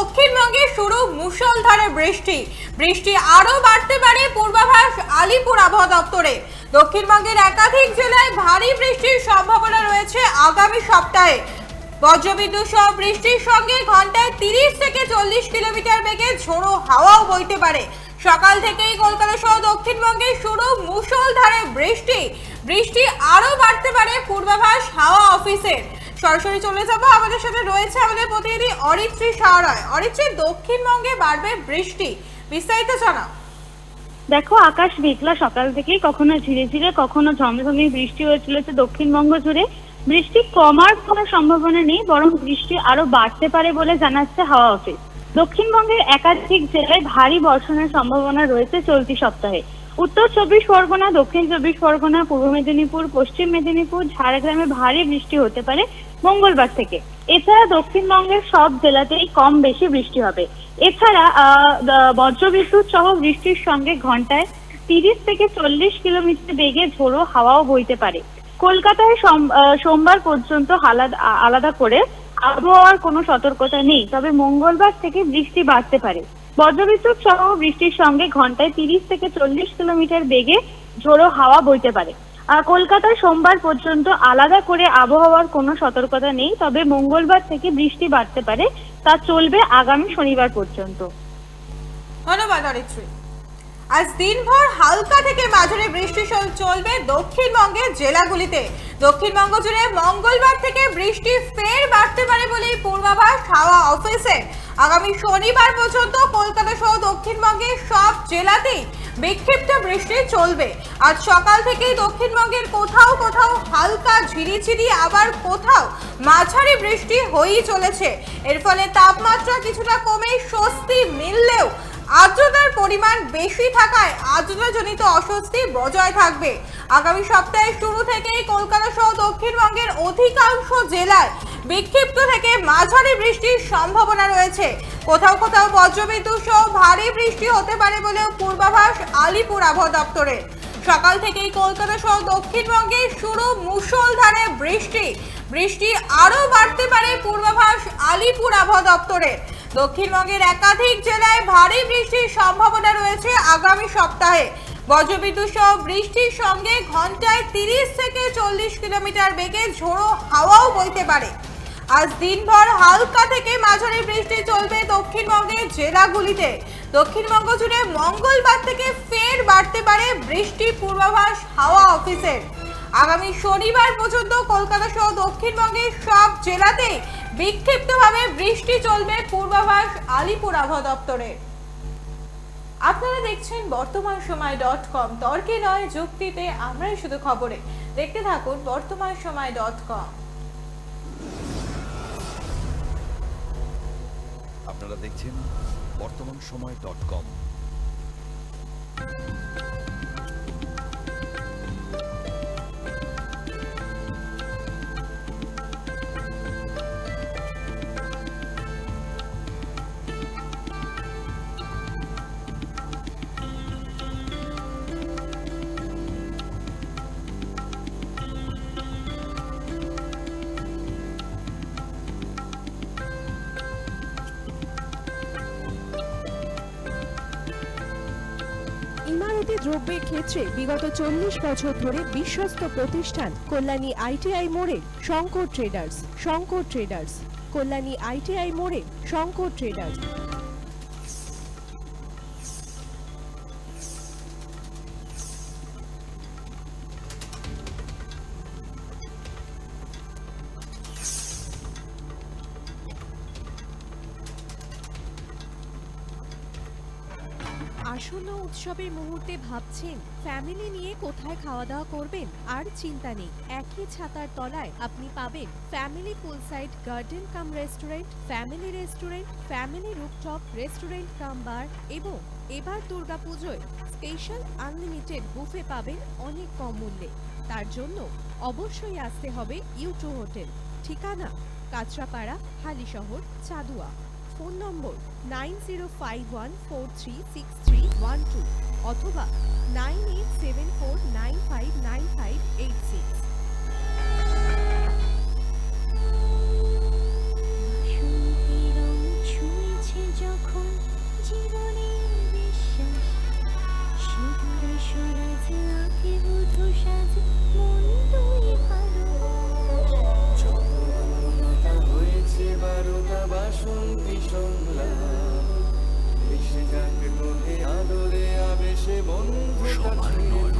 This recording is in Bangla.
দক্ষিণবঙ্গে শুরু মুষলধারে বৃষ্টি আরো বাড়তে পারে পূর্বাভাস আলিপুর আবহাওয়া দপ্তরে। দক্ষিণবঙ্গের একাধিক জেলায় ভারী বৃষ্টির সম্ভাবনা রয়েছে আগামী সপ্তাহে। বজ্রবিদ্যুৎ সহ বৃষ্টির সঙ্গে ঘন্টায় 30 থেকে 40 কিলোমিটার বেগে ঝোড়ো হাওয়াও বইতে পারে। সকাল থেকেই কলকাতা সহ দক্ষিণবঙ্গে শুরু মুষলধারে বৃষ্টি আরো বাড়তে পারে পূর্বাভাস হাওয়া অফিসের। সরাসরি চলে যাব, আমাদের সাথে রয়েছে আমাদের প্রতিনিধি অরিত্রী সাহারায়। অরিত্রী, দক্ষিণবঙ্গে বাড়বে বৃষ্টি, বিস্তারিত জানাও। দেখো, আকাশ মেঘলা সকাল থেকেই, কখনো ঝিরে ঝিরে কখনো ঝমঝমিয়ে বৃষ্টি হয়ে চলেছে দক্ষিণবঙ্গ জুড়ে। বৃষ্টি কমার কোনো সম্ভাবনা নেই, বরং বৃষ্টি আরো বাড়তে পারে বলে জানাচ্ছে হাওয়া অফিস। দক্ষিণবঙ্গের একাধিক জেলায় ভারী বর্ষণের সম্ভাবনা রয়েছে চলতি সপ্তাহে। উত্তর 24 পরগনা, দক্ষিণ 24 পরগনা, পূর্ব মেদিনীপুর, পশ্চিম মেদিনীপুর, ঝাড়গ্রামে ভারী বৃষ্টি হতে পারে মঙ্গলবার থেকে। এছাড়া দক্ষিণবঙ্গের সব জেলাতেই কম বেশি বৃষ্টি হবে। এছাড়া বজ্রবিদ্যুৎ সহ বৃষ্টির সঙ্গে ঘন্টায় 30 থেকে 40 কিলোমিটার বেগে ঝোড়ো হাওয়াও বইতে পারে। কলকাতায় সোমবার পর্যন্ত আলাদা করে আবহাওয়ার কোনো সতর্কতা নেই, তবে মঙ্গলবার থেকে বৃষ্টি বাড়তে পারে। বজ্রবিদ্যুৎ সহ বৃষ্টির সঙ্গে ঘন্টায় 30 থেকে 40 কিলোমিটার বেগে ঝোড়ো হাওয়া বইতে পারে। কলকাতায় সোমবার পর্যন্ত আলাদা করে আবহাওয়ার কোনো সতর্কতা নেই, তবে মঙ্গলবার থেকে বৃষ্টি বাড়তে পারে। তা চলবে আগামী শনিবার পর্যন্ত। ধন্যবাদ অরিত্রী। আজ দিনভর হালকা থেকে মাঝারি বৃষ্টি চলবে দক্ষিণবঙ্গের জেলাগুলিতে। দক্ষিণবঙ্গ জুড়ে মঙ্গলবার থেকে বৃষ্টি ফের বাড়তে পারে বলেই পূর্বাভাস হাওয়া অফিসের। আগামী শনিবার পর্যন্ত কলকাতা সহ দক্ষিণবঙ্গের সব জেলাতেই বিক্ষিপ্ত বৃষ্টি চলবে। আজ সকাল থেকেই দক্ষিণবঙ্গের কোথাও কোথাও হালকা ঝিরিঝিরি, আবার কোথাও মাঝারি বৃষ্টি হয়েই চলেছে। এর ফলে তাপমাত্রা কিছুটা কমে স্বস্তি মিললেও আর্দ্রতার পরিমাণ বেশি থাকায় আর্দ্রতাজনিত অস্বস্তি বজায় থাকবে। আগামী সপ্তাহের শুরু থেকেই কলকাতা সহ দক্ষিণবঙ্গের অধিকাংশ জেলায় বিক্ষিপ্ত থেকে মাঝারি বৃষ্টির সম্ভাবনা রয়েছে। কোথাও কোথাও বজ্রবিদ্যুৎ সহ ভারী বৃষ্টি হতে পারে বলেও পূর্বাভাস আলিপুর আবহাওয়া দপ্তরের। সকাল থেকেই কলকাতা সহ দক্ষিণবঙ্গে শুরু মুষলধারে বৃষ্টি আরো বাড়তে পারে পূর্বাভাস আলিপুর আবহাওয়া দপ্তরের। দক্ষিণবঙ্গের একাধিক জেলায় ভারী বৃষ্টির সম্ভাবনা রয়েছে আগামী সপ্তাহে। বজ্রবিদ্যুৎ সহ বৃষ্টির সঙ্গে ঘন্টায় 30 থেকে 40 কিলোমিটার বেগে ঝোড়ো হাওয়াও বইতে পারে। আজ দিনভর হালকা থেকে মাঝারি বৃষ্টি চলবে দক্ষিণবঙ্গের জেলাগুলিতে। দক্ষিণবঙ্গ জুড়ে মঙ্গলবার থেকে ফের বাড়তে পারে বৃষ্টি, পূর্বাভাস হাওয়া অফিসের। আগামী শনিবার পর্যন্ত কলকাতা সহ দক্ষিণবঙ্গের সব জেলাতেই বিক্ষিপ্তভাবে বৃষ্টি চলবে পূর্বাভাস আলিপুর আবহাওয়া দপ্তরে। আপনারা দেখছেন বর্তমান সময় .com, তর্কে নয় যুক্তিতে আমরাই শুধু খবরে। দেখতে থাকুন বর্তমান সময় .com। আপনারা দেখছেন বর্তমান সময় .com। ইমারতি দ্রব্যের ক্ষেত্রে বিগত 40 বছর ধরে বিশ্বস্ত প্রতিষ্ঠান কল্যাণী ITI মোড়ে শঙ্কর ট্রেডার্স, কল্যাণী ITI মোড়ে শঙ্কর ট্রেডার্স। আসন্ন উৎসবের মুহূর্তে ভাবছেন ফ্যামিলি নিয়ে কোথায় খাওয়া দাওয়া করবেন? আর চিন্তা নেই, একই ছাতার তলায় আপনি পাবেন family poolside garden cum restaurant, family rooftop restaurant cum bar, এবং এবার দুর্গাপুজোয় স্পেশাল আনলিমিটেড বুফে পাবেন অনেক কম মূল্যে। তার জন্য অবশ্যই আসতে হবে U2 হোটেল। ঠিকানা কাঁচরাপাড়া, হালিশহর, চাদুয়া। ফোন নম্বর 9051436312 অথবা 9874959586। বাসন্তী রং ছুঁয়েছে বাসন্তী সংলাপ এসে যাক তোহে আদরে আবেশে বন্ধু সবার নয়ন